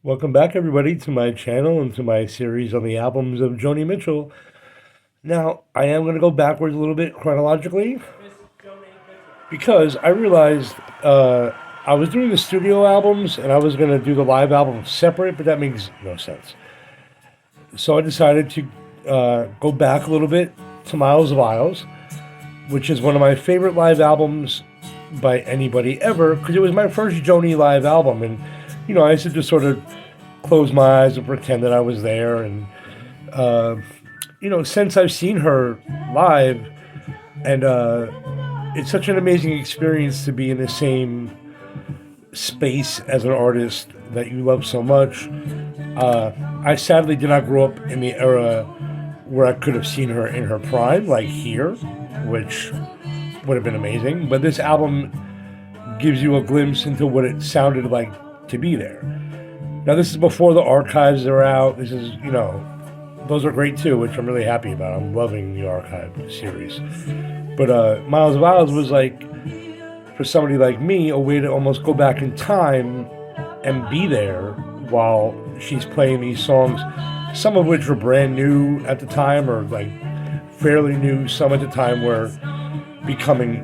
Welcome back, everybody, to my channel and to my series on the albums of Joni Mitchell. Now, I am going to go backwards a little bit chronologically because I realized I was doing the studio albums and I was going to do the live albums separate, but that makes no sense. So I decided to go back a little bit to Miles of Isles, which is one of my favorite live albums by anybody ever because it was my first Joni live album. And, I used to just sort of close my eyes and pretend that I was there. And, since I've seen her live, and it's such an amazing experience to be in the same space as an artist that you love so much. I sadly did not grow up in the era where I could have seen her in her prime, like here, which would have been amazing. But this album gives you a glimpse into what it sounded like to be there. Now, this is before the archives are out. This is, those are great too, which I'm really happy about. I'm loving the archive series. But Miles of Isles was like, for somebody like me, a way to almost go back in time and be there while she's playing these songs, some of which were brand new at the time or like fairly new. Some at the time were becoming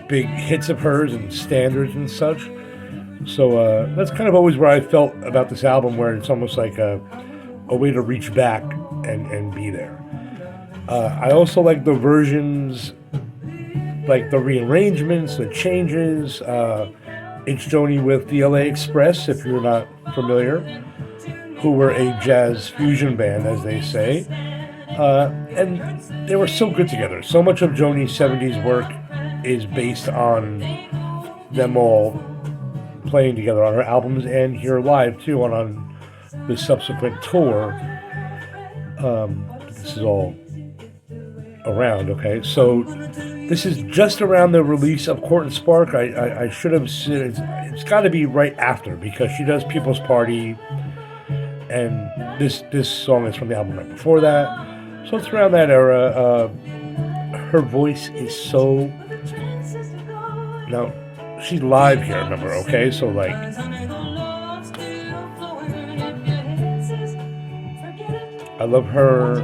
big hits of hers and standards and such. So that's kind of always where I felt about this album, where it's almost like a way to reach back and be there. I also like the versions, like the rearrangements, the changes. It's Joni with the LA Express, if you're not familiar, who were a jazz fusion band, as they say. And they were so good together. So much of Joni's 70s work is based on them all playing together on her albums and here live too on the subsequent tour. This is all around, okay? So this is just around the release of Court and Spark. I should have said it's got to be right after because she does People's Party, and this song is from the album right before that. So it's around that era. Her voice is so... Now, she's live here, remember, okay? So, like... I love her...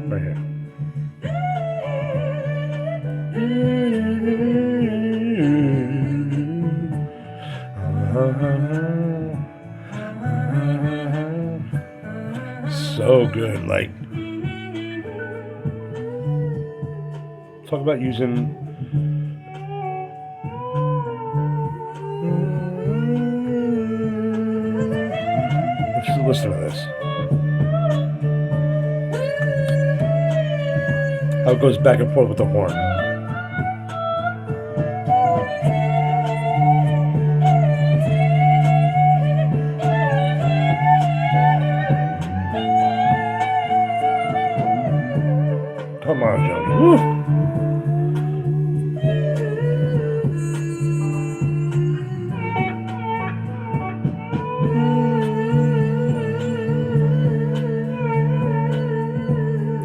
Right here. So good, like, talk about using let's just listen to this, how it goes back and forth with the horn. Come on, Joni. Woo.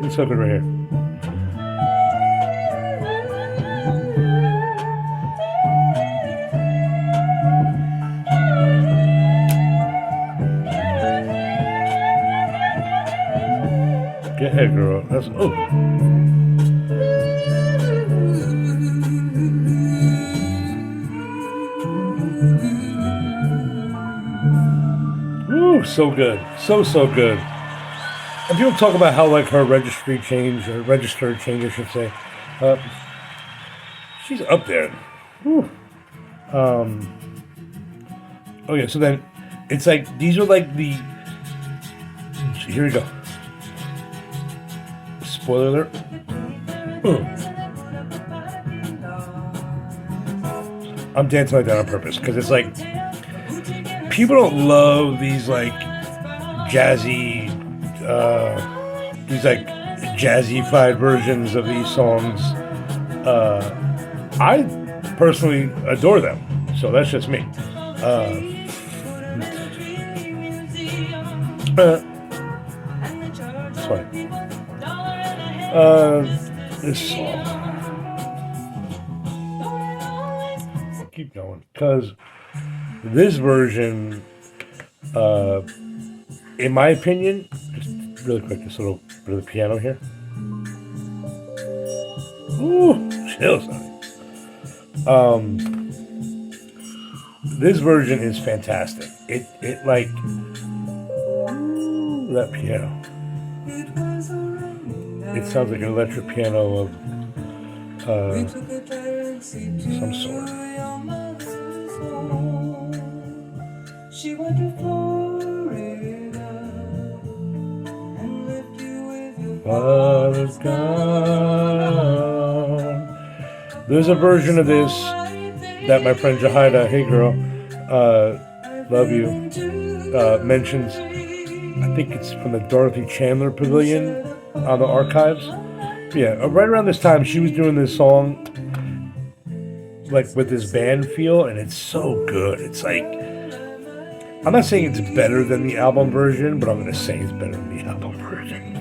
It's so good right here. Go ahead, girl. That's Ooh, so good. So good. And people talk about how, like, her register change, I should say. Uh, she's up there. Whew. Oh, yeah, so then it's like, these are like the... Here we go. Spoiler alert. I'm dancing like that on purpose, because it's like... People don't love these, like, jazzy... these like jazzy-fied versions of these songs. I personally adore them, so that's just me. It's funny. This song. Keep going. Because this version, in my opinion, just really quick, this little bit of the piano here. Ooh, chills on it. This version is fantastic. It like that piano. It sounds like an electric piano of some sort. She went to Florida and left you with your father's gone. There's a version of this that my friend Jahida, hey girl, love you, mentions. I think it's from the Dorothy Chandler Pavilion on the archives. Yeah, right around this time, she was doing this song, like with this band feel, and it's so good. It's like, I'm not saying it's better than the album version, but I'm going to say it's better than the album version.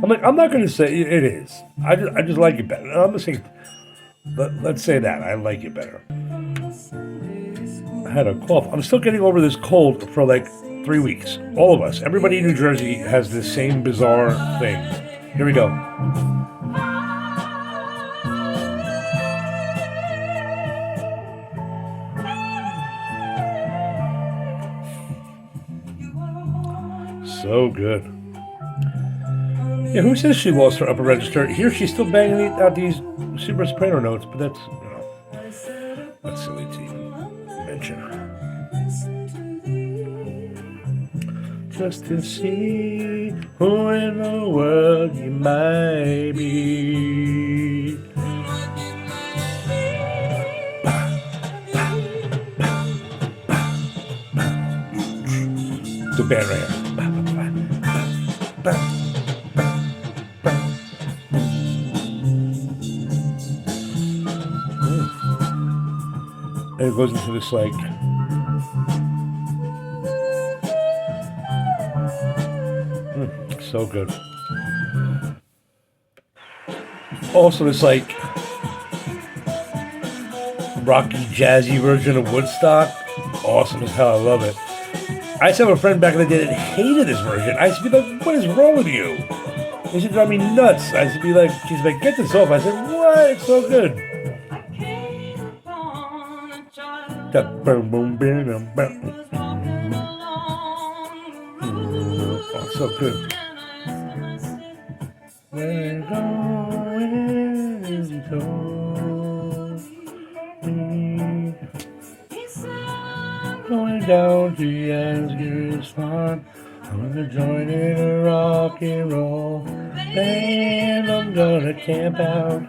I'm not going to say it is. I just like it better. I'm going to say, let's say that I like it better. I had a cough. I'm still getting over this cold for like 3 weeks. All of us. Everybody in New Jersey has this same bizarre thing. Here we go. So good. Yeah, who says she lost her upper register? Here she's still banging out these super soprano notes, but that's, that's silly to even mention. Just to see who in the world you might be. The band right here. And it goes into this like so good. Also this like rocky jazzy version of Woodstock. Awesome as hell, I love it. I used to have a friend back in the day that hated this version. I used to be like, what is wrong with you? It used to drive me nuts. I used to be like, she's like, get this off. I said, what? It's so good. Oh, so good. We're going down to Yansger's farm. I'm gonna join in a rock and roll band. I'm gonna camp out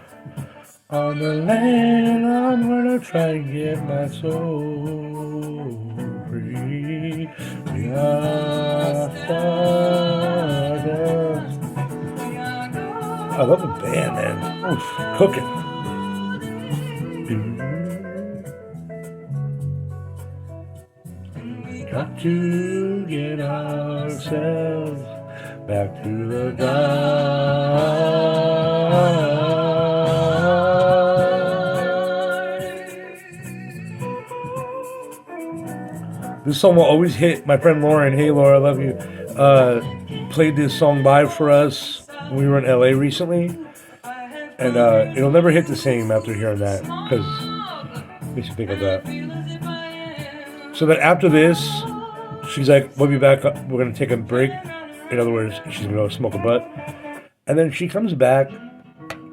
on the land. I'm gonna try and get my soul free. We are stardust. I love the band, man. Oof, cooking. Got to get ourselves back to the garden. This song will always hit. My friend Lauren, hey Laura, I love you, played this song live for us when we were in LA recently. And it'll never hit the same after hearing that, because it makes you think of that. So that after this, she's like, we'll be back, we're going to take a break. In other words, she's going to go smoke a butt. And then she comes back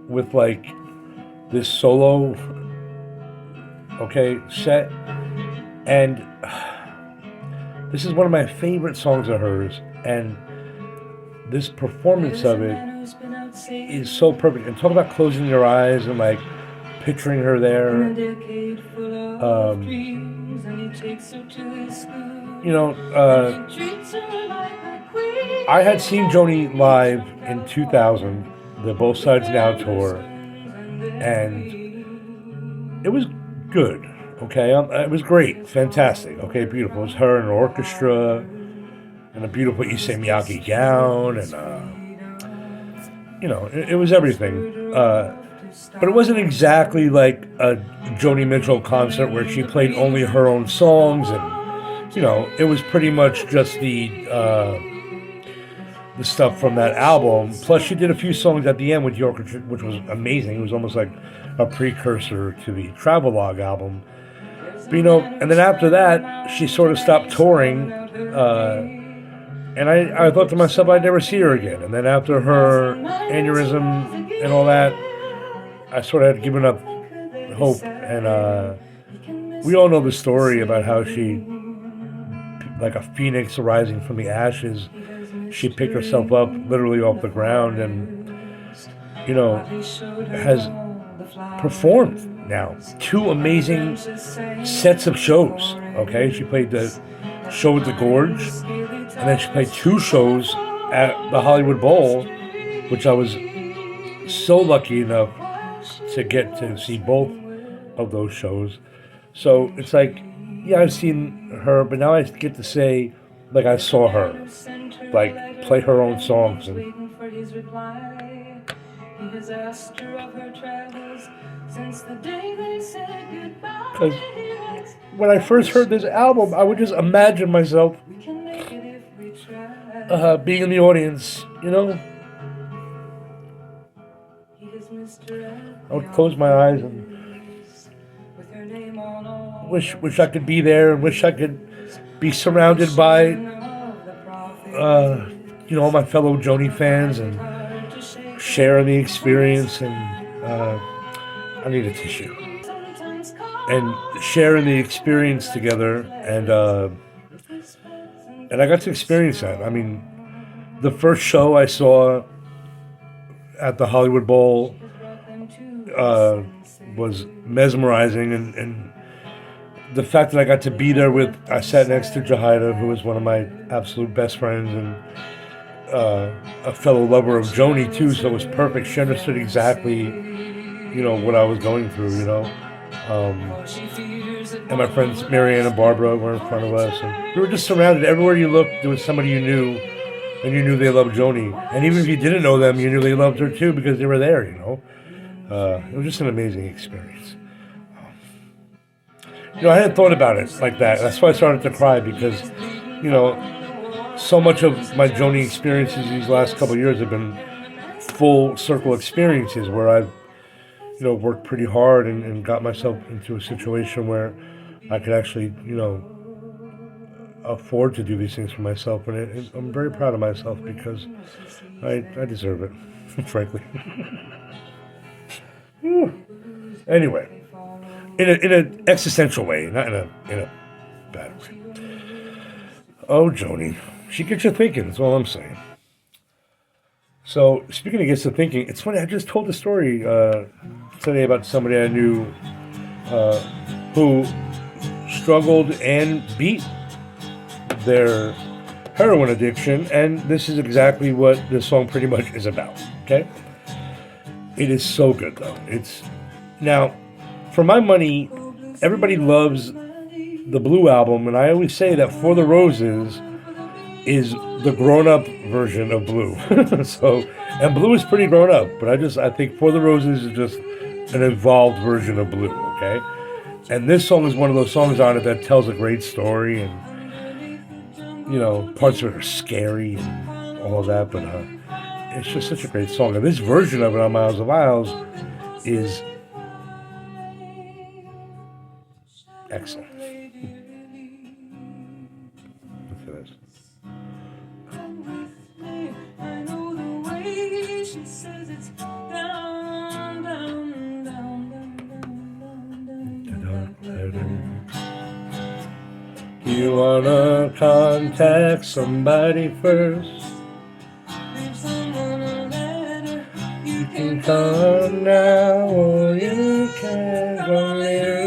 with like this solo, set. And this is one of my favorite songs of hers. And this performance of it is so perfect. And talk about closing your eyes and like picturing her there. I had seen Joni live in 2000, the Both Sides Now tour, and it was good, it was great, fantastic, beautiful. It was her and an orchestra, and a beautiful Issey Miyake gown, and, it was everything. But it wasn't exactly like a Joni Mitchell concert where she played only her own songs, and it was pretty much just the stuff from that album. Plus, she did a few songs at the end with York, which was amazing. It was almost like a precursor to the Travelogue album. But, and then after that, she sort of stopped touring. And I thought to myself I'd never see her again. And then after her aneurysm and all that, I sort of had given up hope. And we all know the story about how she, like a phoenix arising from the ashes, she picked herself up literally off the ground and, has performed now 2 amazing sets of shows. Okay, she played the show at the Gorge, and then she played 2 shows at the Hollywood Bowl, which I was so lucky enough to get to see both of those shows. So it's like, yeah, I've seen her, but now I get to say, like, I saw her, like, play her own songs. And because when I first heard this album, I would just imagine myself being in the audience, I would close my eyes and wish I could be there, and wish I could be surrounded by all my fellow Joni fans and share the experience. And I need a tissue. And sharing the experience together, and I got to experience that. I mean, the first show I saw at the Hollywood Bowl was mesmerizing, and the fact that I got to be there I sat next to Jahida, who was one of my absolute best friends, and a fellow lover of Joni too, so it was perfect. She understood exactly, what I was going through, and my friends Marianne and Barbara were in front of us, and we were just surrounded. Everywhere you looked, there was somebody you knew, and you knew they loved Joni. And even if you didn't know them, you knew they loved her too because they were there, It was just an amazing experience. I hadn't thought about it like that. That's why I started to cry, because, so much of my Joni experiences these last couple of years have been full circle experiences where I've, worked pretty hard and got myself into a situation where I could actually, afford to do these things for myself. And I'm very proud of myself because I deserve it, frankly. Anyway, in an existential way, not in a bad way. Oh, Joni, she gets you thinking. That's all I'm saying. So, speaking of gets you thinking, it's funny. I just told the story today about somebody I knew who struggled and beat their heroin addiction, and this is exactly what this song pretty much is about. Okay, it is so good though. Now, for my money, everybody loves the Blue album, and I always say that For the Roses is the grown-up version of Blue. And Blue is pretty grown up, but I think For the Roses is just an evolved version of Blue, okay? And this song is one of those songs on it that tells a great story, and parts of it are scary and all of that, but it's just such a great song. And this version of it on Miles of Isles is excellent. Look at this. You wanna contact somebody first? You can come now, or you can go later.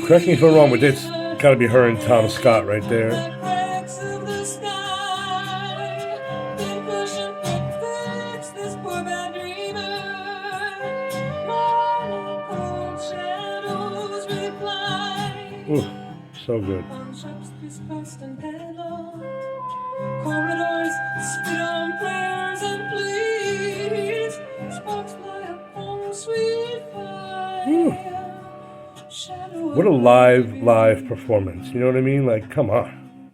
Correct me if I'm wrong, but it's gotta be her and Tom Scott right there. Ooh, So good. Corridors spit on prayers and pleas. Sparks fly upon sweet fire. What a live performance. You know what I mean? Like, come on.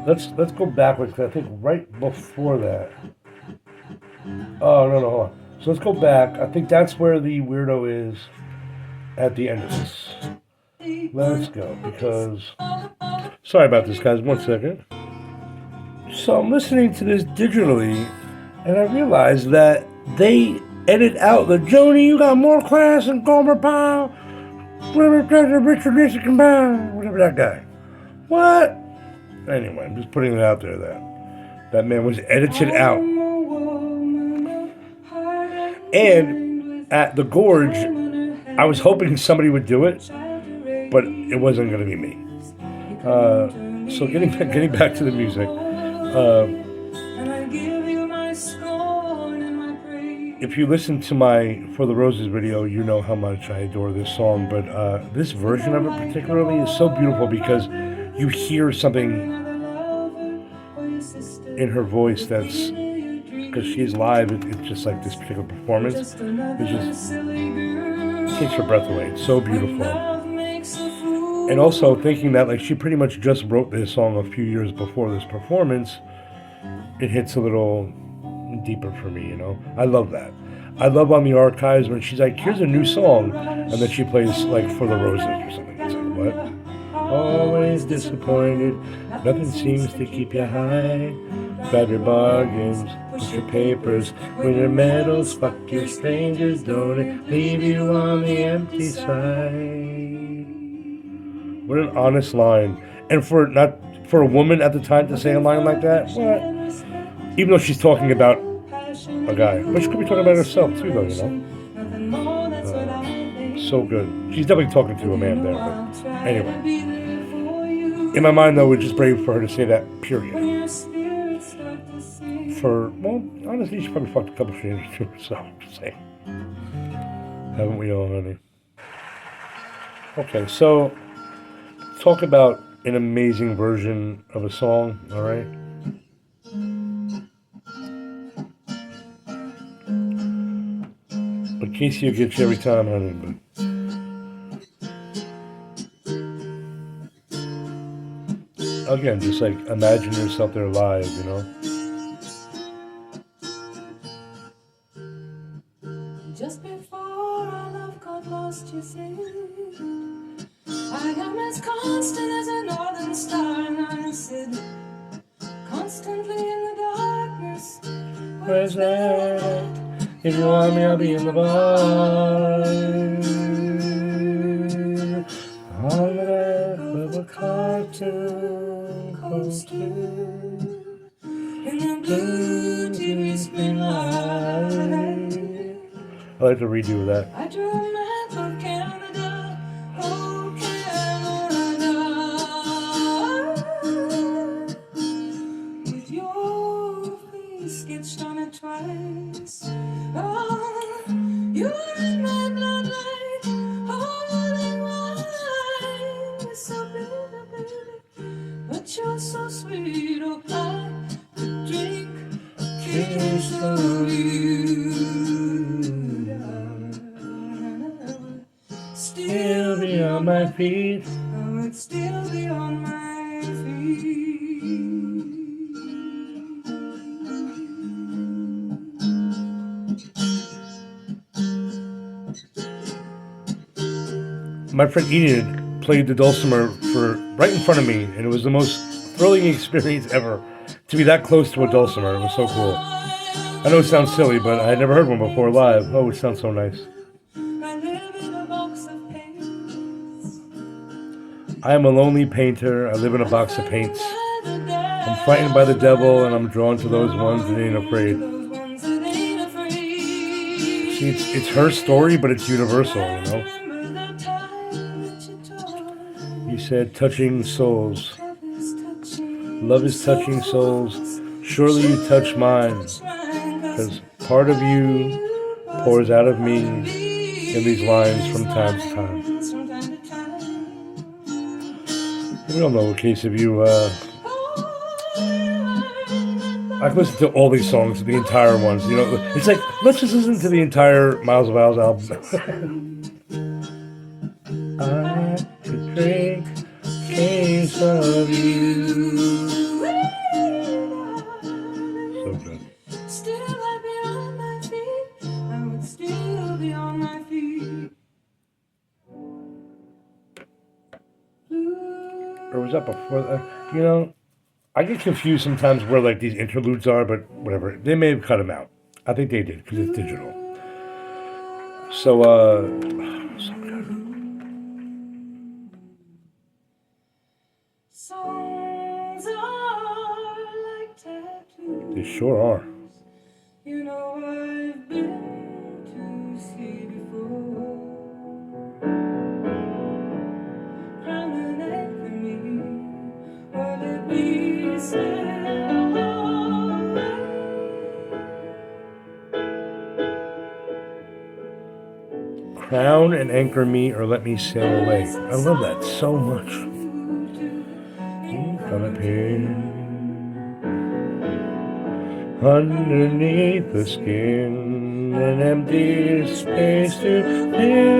Let's go backwards. I think right before that. Oh no, hold on. So let's go back. I think that's where the weirdo is at the end of this. Let's go, because sorry about this, guys. 1 second. So I'm listening to this digitally, and I realized that they edit out the Joni, you got more class than Gomer Pyle, Richard Nixon, whatever that guy. What? Anyway, I'm just putting it out there that man was edited out. And at the Gorge, I was hoping somebody would do it, but it wasn't going to be me. So getting back to the music. If you listen to my For the Roses video, you know how much I adore this song, but this version of it particularly is so beautiful because you hear something in her voice that's, because she's live, it's just like this particular performance. It just takes your breath away. It's so beautiful. And also thinking that like she pretty much just wrote this song a few years before this performance, it hits a little deeper for me, you know. I love that. I love on the archives when she's like, here's a new song, and then she plays like For the Roses or something. It's like, what? Always disappointed, nothing seems to keep you high. Grab your bargains, push your papers, win your medals, fuck your strangers, don't it leave you on the empty side. What an honest line. And for a woman at the time to say a line like that, what? Even though she's talking about a guy. But she could be talking about herself too, though, you know? So good. She's definitely talking to a man there, but anyway. In my mind, though, it's just brave for her to say that, period. Well, honestly, she probably fucked a couple strangers too herself, just saying. Haven't we all, honey? Okay, so, talk about an amazing version of a song, alright? But Casey will get you every time, honey, but... Again, just like imagine yourself there live, you know? Just before our love got lost, you said, I am as constant as a northern star, and I said, constantly in the darkness, where's that? If you want me, I'll be in the bar. On the back of a cartoon coaster, in the blue TV screen light. I like to redo that. I drew a map of Canada, oh Canada, with your face sketched on it twice. Oh, you're in my bloodline, holy wine, so bitter, baby, but you're so sweet. Oh, I could drink a kiss of you. Still be on my feet. I would still be on my feet. My friend Enid played the dulcimer for right in front of me, and it was the most thrilling experience ever to be that close to a dulcimer. It was so cool. I know it sounds silly, but I had never heard one before live. Oh, it sounds so nice. I am a lonely painter. I live in a box of paints. I'm frightened by the devil, and I'm drawn to those ones that ain't afraid. See, it's her story, but it's universal, you know? You said touching souls. Love is touching souls. Surely you touch mine. Because part of you pours out of me. in these lines from time to time. We all know a case of you. I've listened to all these songs, the entire ones. You know, it's like let's just listen to the entire Miles of Owls album. I could drink a case of you. So good. Still I'd be on my feet. I would still be on my feet. Or was that before that? You know, I get confused sometimes where like these interludes are, but whatever. They may have cut them out. I think they did because it's digital. So, so good. Songs are like tattoos. They sure are. You know I've been to sea before. Crown and anchor me, or let me sail away. Crown and anchor me or let me sail away. I love that so much. Come up here. Underneath the skin, an empty space to fill.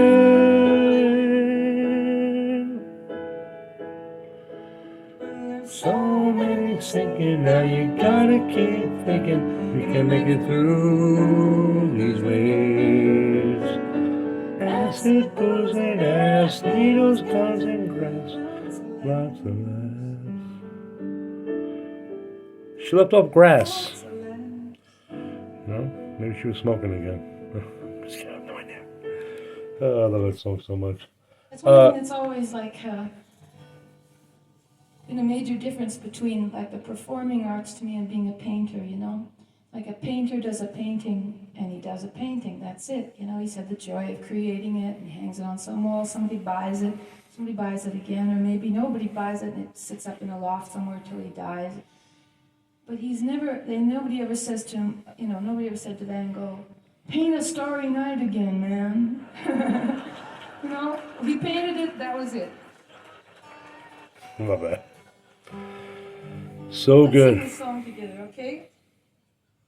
So many sinking, now you gotta keep thinking we can make it through these waves. Acid goes and ass, needles, guns, and grass, lots of laughs. She left off grass. No? Maybe she was smoking again. Just kidding, I have no idea. Oh, I love that song so much. That's one thing that's always like been a major difference between like the performing arts to me and being a painter, you know? Like a painter does a painting and he does a painting, that's it. You know, he's had the joy of creating it and he hangs it on some wall, somebody buys it again, or maybe nobody buys it and it sits up in a loft somewhere till he dies. But nobody ever says to him, you know, nobody ever said to Van Gogh, paint a starry night again, man. You know, he painted it, that was it. Love that. So good. Let's sing this song together, okay?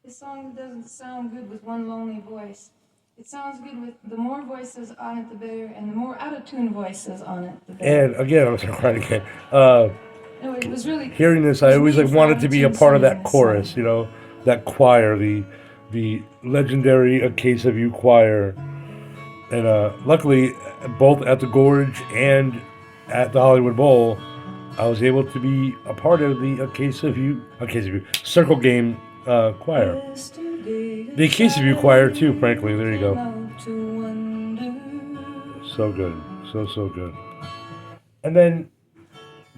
This song doesn't sound good with one lonely voice. It sounds good with the more voices on it, the better, and the more out-of-tune voices on it, the better. And again, I'm gonna cry again. No, it was really Hearing this, I always like wanted to be a part of that chorus, you know, that choir, the legendary A Case of You choir. And luckily, both at the Gorge and at the Hollywood Bowl, I was able to be a part of the A Case of You Circle Game choir. The A Case of You choir too, frankly. There you go. So good, so good. And then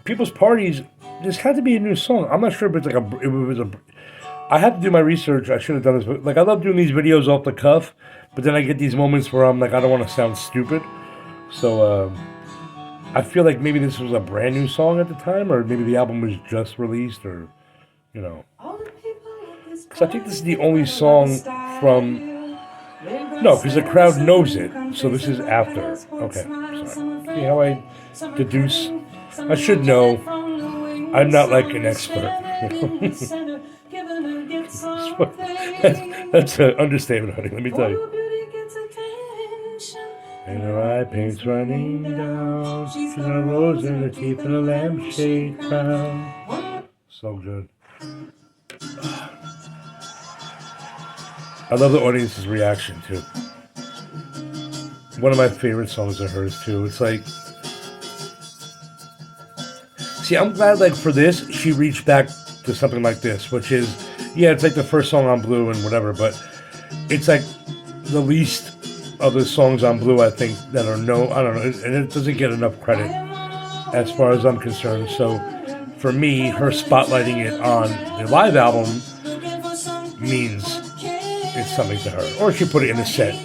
people's parties. This had to be a new song. I'm not sure if it's like it was a. I have to do my research. I should have done this, but like I love doing these videos off the cuff. But then I get these moments where I'm like, I don't want to sound stupid. So I feel like maybe this was a brand new song at the time, or maybe the album was just released, or you know. Because I think this is the only song from. No, because the crowd knows it. So this is after. Okay, sorry. See how I deduce? I should know. I'm not like an expert. That's an understatement, honey. Let me tell you. And her eye paint's running down. She's got a rose in her teeth and a lampshade crown. So good. I love the audience's reaction too. One of my favorite songs of hers too. It's like, see, I'm glad like for this she reached back to something like this, which is, yeah, it's like the first song on Blue and whatever, but it's like the least of the songs on Blue I think that are no, I don't know, and it doesn't get enough credit as far as I'm concerned. So for me, her spotlighting it on the live album means it's something to her. Or she put it in the set.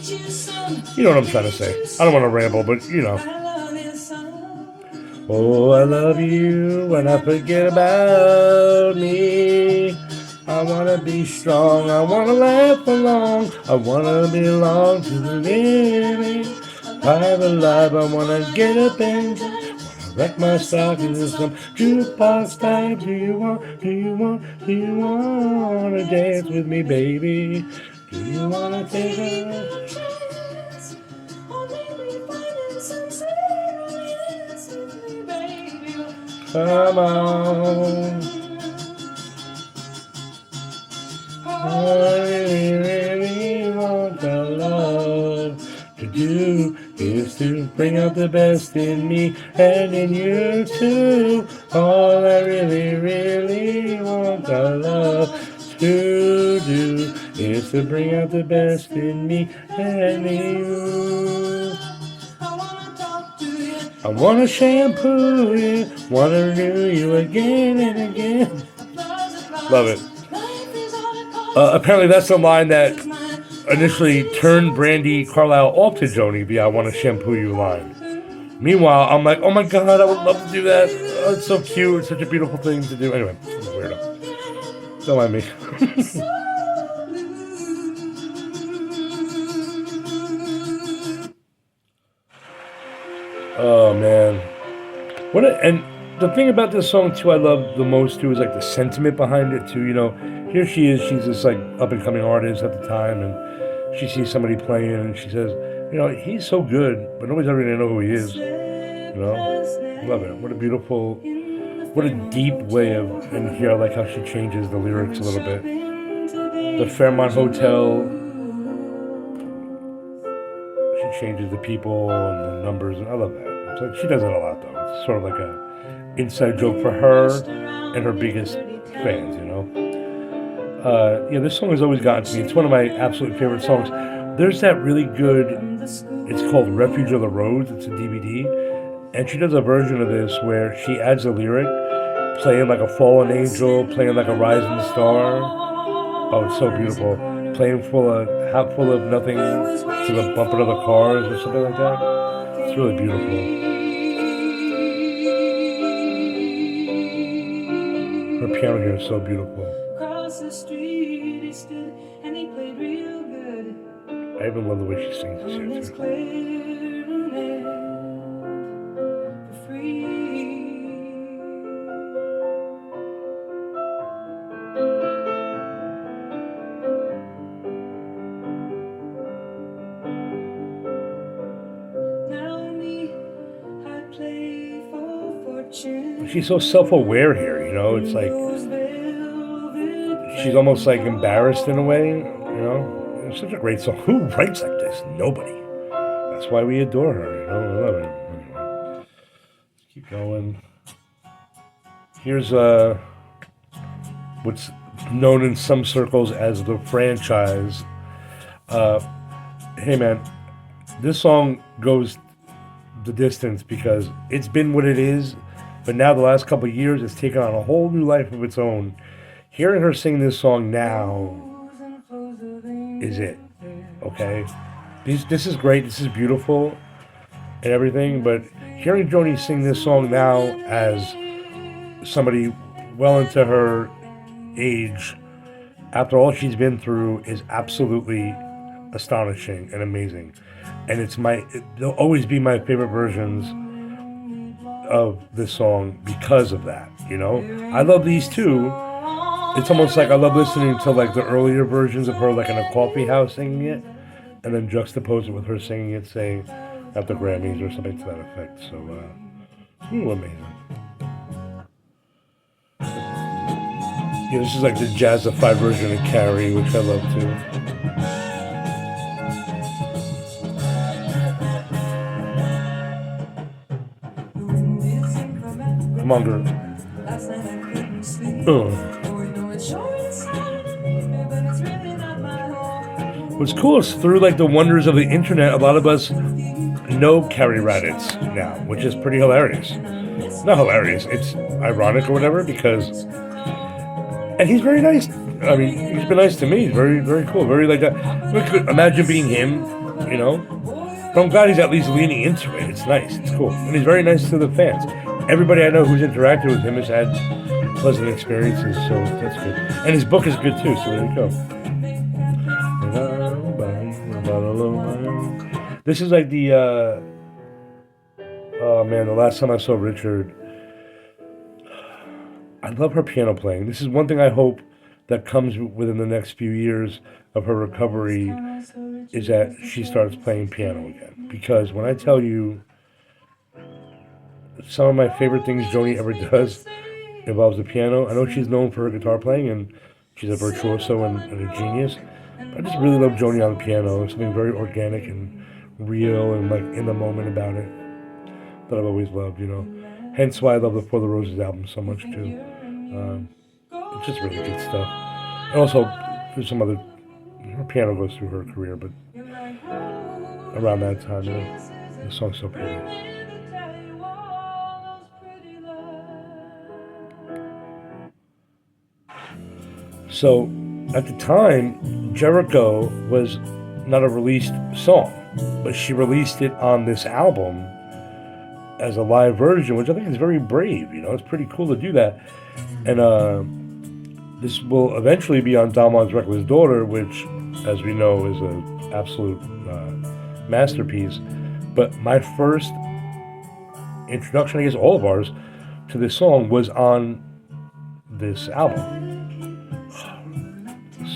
You know what I'm trying to say. I don't want to ramble, but you know. Oh, I love you when I forget about me. I want to be strong. I want to laugh along. I want to belong to the living. Live alive, I wanna get up and wanna wreck my stockings in some jukebox type. Do you wanna dance with me, baby? Do you wanna take a chance on maybe finding some sweet romance with me, baby? come on? I really want the love to do is to bring out the best in me and in you too. All I really want the love to do is to bring out the best in me and in you. I wanna talk to you. I wanna shampoo you, wanna renew you again and again. Love it. Life is all it costs. Apparently, that's the line that initially turned Brandy Carlisle off to Joni, the I Want to Shampoo You line. Meanwhile, I'm like, oh my god, I would love to do that. Oh, it's so cute. It's such a beautiful thing to do. Anyway, I'm a weirdo. Don't mind me. Oh man. And the thing about this song too I love the most too is like the sentiment behind it too, you know. Here she is, she's this like up and coming artist at the time, and she sees somebody playing and she says, you know, he's so good, but nobody's ever gonna know who he is. You know? Love it. What a deep way of, and here I like how she changes the lyrics a little bit. The Fairmont Hotel, she changes the people and the numbers, and I love that. It's like, she does it a lot though. It's sort of like a inside joke for her and her biggest fans, you know. Yeah, this song has always gotten to me. It's one of my absolute favorite songs. There's that really good, it's called Refuge of the Roads. It's a DVD, and she does a version of this where she adds a lyric, playing like a fallen angel, playing like a rising star. Oh, it's so beautiful. Playing half full of nothing to the bumper of the cars or something like that. It's really beautiful. Her piano here is so beautiful. Across the street he stood and he played real good. I even love the way she sings this It's here too. clarinet for free. Now me, I play for fortune. She's so self-aware here, you know. It's like she's almost like embarrassed in a way, you know. It's such a great song. Who writes like this? Nobody. That's why we adore her, you know. I love it. Anyway, let's keep going. Here's what's known in some circles as the franchise. Hey man, this song goes the distance because it's been what it is, but now the last couple of years it's taken on a whole new life of its own. Hearing her sing this song now is it, okay? This is great, this is beautiful and everything, but hearing Joni sing this song now as somebody well into her age, after all she's been through, is absolutely astonishing and amazing. And they'll always be my favorite versions of this song because of that, you know? I love these too. It's almost like I love listening to like the earlier versions of her like in a coffee house singing it, and then juxtapose it with her singing it, say, at the Grammys or something to that effect. So, amazing. Yeah, this is like the jazzified version of Carrie, which I love too. Come on, girl. What's cool is through like the wonders of the internet, a lot of us know Carrie Raditz now, which is pretty hilarious. Not hilarious, it's ironic or whatever, because, and he's very nice. I mean, he's been nice to me. He's very, very cool. Very like that. Imagine being him, you know. But I'm glad he's at least leaning into it. It's nice. It's cool. And he's very nice to the fans. Everybody I know who's interacted with him has had pleasant experiences, so that's good. And his book is good too, so there you go. This is like the oh man, the last time I saw Richard, I love her piano playing. This is one thing I hope that comes within the next few years of her recovery, is that she starts playing piano again. Because when I tell you, some of my favorite things Joni ever does involves the piano. I know she's known for her guitar playing, and she's a virtuoso and a genius. But I just really love Joni on the piano. There's something very organic and real and like in the moment about it that I've always loved, you know. Hence why I love the For the Roses album so much too. It's just really good stuff. And also, there's some other, her piano goes through her career, but around that time, you know, the song's so pretty. So, at the time, Jericho was not a released song, but she released it on this album as a live version, which I think is very brave, you know, it's pretty cool to do that. And this will eventually be on Dalmon's Reckless Daughter, which, as we know, is an absolute masterpiece. But my first introduction, I guess all of ours, to this song was on this album.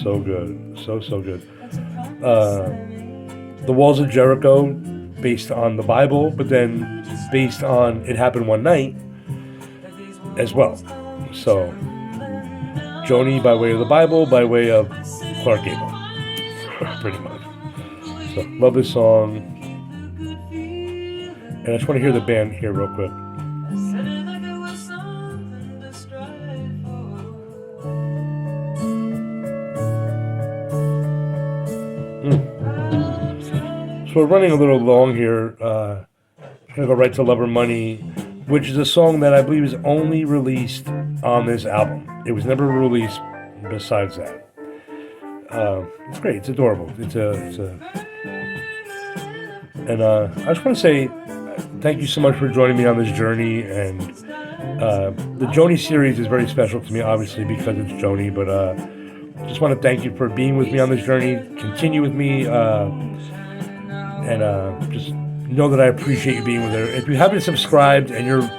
So good, so good. The Walls of Jericho, based on the Bible, but then based on It Happened One Night as well. So Joni by way of the Bible, by way of Clark Gable, pretty much. So love this song, and I just want to hear the band here real quick. So we're running a little long here. I'm going to go right to Lover Money, which is a song that I believe is only released on this album. It was never released besides that. It's great. It's adorable. And I just want to say thank you so much for joining me on this journey. And the Joni series is very special to me, obviously, because it's Joni. But just want to thank you for being with me on this journey. Continue with me. And just know that I appreciate you being with her. If you haven't subscribed and you're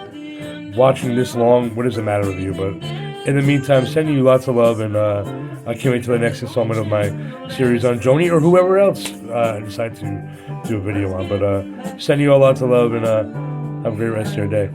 watching this long, what does it matter with you? But in the meantime, sending you lots of love, and I can't wait till the next installment of my series on Joni or whoever else I decide to do a video on. But sending you all lots of love, and have a great rest of your day.